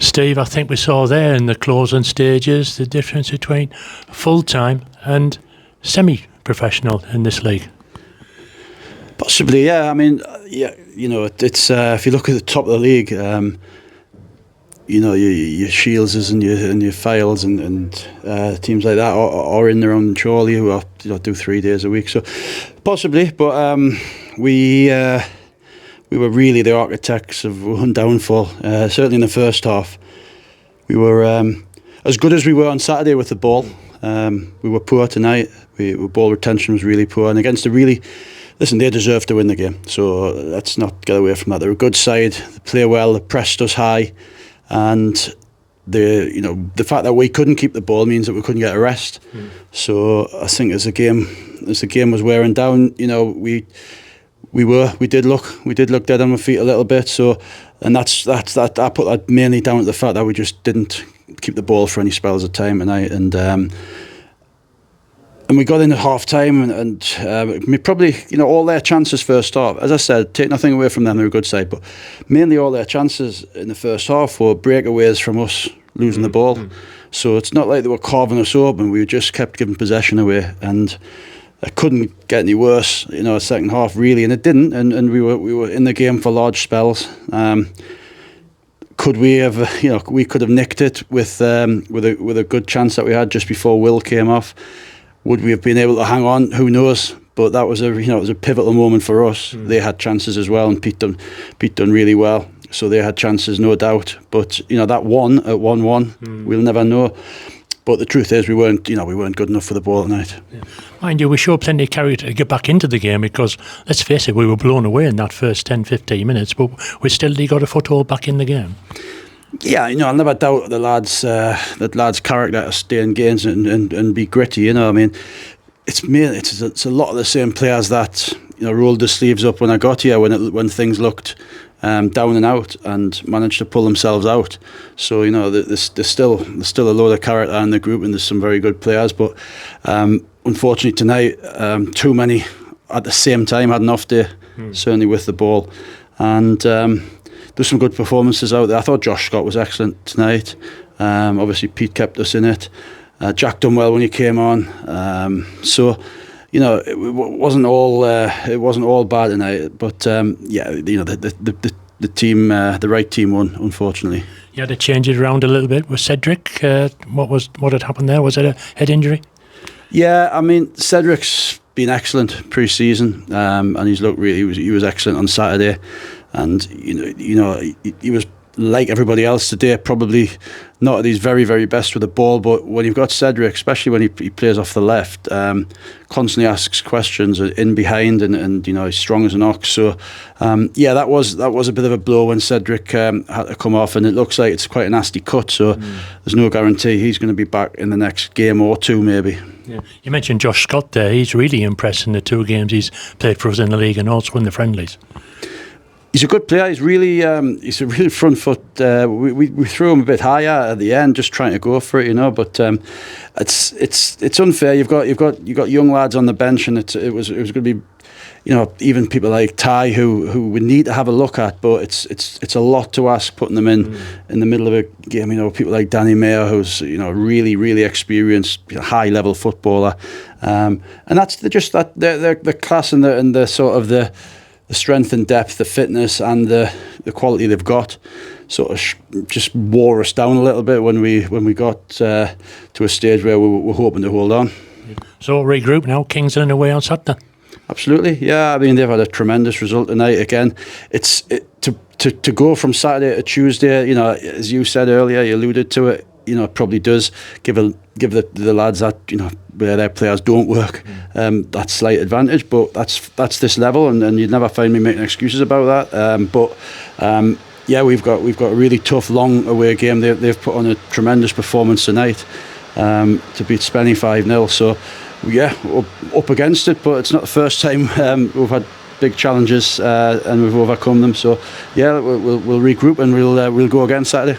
Steve, I think we saw there in the closing stages the difference between full-time and semi-professional in this league. Possibly, yeah. I mean, yeah, it's if you look at the top of the league, your Shields and your Fyldes and teams like that are in their own Chorley who are do 3 days a week. So possibly, but we were really the architects of one downfall. Certainly in the first half, we were as good as we were on Saturday with the ball. We were poor tonight. Ball retention was really poor, and against a really. Listen, they deserve to win the game, so let's not get away from that. They're a good side, they play well, they pressed us high, and the fact that we couldn't keep the ball means that we couldn't get a rest. So I think as the game was wearing down, we did look dead on our feet a little bit. So, and I put that mainly down to the fact that we just didn't keep the ball for any spells of time tonight, and we got in at half time and probably, all their chances first half. As I said, take nothing away from them, they're a good side, but mainly all their chances in the first half were breakaways from us losing the ball. So it's not like they were carving us open, we just kept giving possession away, and it couldn't get any worse, second half really, and it didn't, and we were in the game for large spells. Could we have, we could have nicked it with a good chance that we had just before Will came off. Would we have been able to hang on? Who knows? But that was it was a pivotal moment for us. They had chances as well, and Pete done really well. So they had chances, no doubt. But that one at 1-1, we'll never know. But the truth is, we weren't good enough for the ball tonight. Yeah. Mind you, we showed plenty of character to get back into the game because, let's face it, we were blown away in that first 10-15 minutes, but we still got a foothold back in the game. Yeah, I'll never doubt the lads' character to stay in games and be gritty. I mean, it's a lot of the same players that rolled their sleeves up when I got here when things looked down and out and managed to pull themselves out. So there's still a load of character in the group, and there's some very good players. But unfortunately tonight, too many at the same time had an off day, certainly with the ball, and. There's some good performances out there. I thought Josh Scott was excellent tonight. Obviously, Pete kept us in it. Jack done well when he came on. So, it wasn't all bad tonight. But the team, the right team won, unfortunately. You had to change it around a little bit with Cedric. What had happened there? Was it a head injury? Yeah, I mean, Cedric's been excellent pre-season, and he's looked really. He was excellent on Saturday. And he was like everybody else today, probably not at his very, very best with the ball. But when you've got Cedric, especially when he plays off the left, constantly asks questions in behind, and he's strong as an ox. So that was a bit of a blow when Cedric had to come off, and it looks like it's quite a nasty cut. So there's no guarantee he's going to be back in the next game or two, maybe. Yeah. You mentioned Josh Scott there. He's really impressed in the 2 games he's played for us in the league and also in the friendlies. He's a good player. He's a really front foot. We threw him a bit higher at the end, just trying to go for it, But it's unfair. You've got young lads on the bench, and it was going to be, even people like Ty who we need to have a look at. But it's a lot to ask putting them in the middle of a game. People like Danny Mayer, who's really, really experienced, high level footballer, and that's the class and the sort of the strength and depth, the fitness and the quality they've got sort of just wore us down a little bit when we got to a stage where we were hoping to hold on. So regroup now, Kingsland away on Saturday. Absolutely, yeah. I mean, they've had a tremendous result tonight. Again, to go from Saturday to Tuesday, as you said earlier, you alluded to it, probably does give the lads that, where their players don't work, that slight advantage. But that's this level, and you'd never find me making excuses about that. We've got a really tough, long away game. They've put on a tremendous performance tonight to beat Spenny 5-0. So yeah, up against it, but it's not the first time we've had big challenges and we've overcome them. So yeah, we'll regroup and we'll go again Saturday.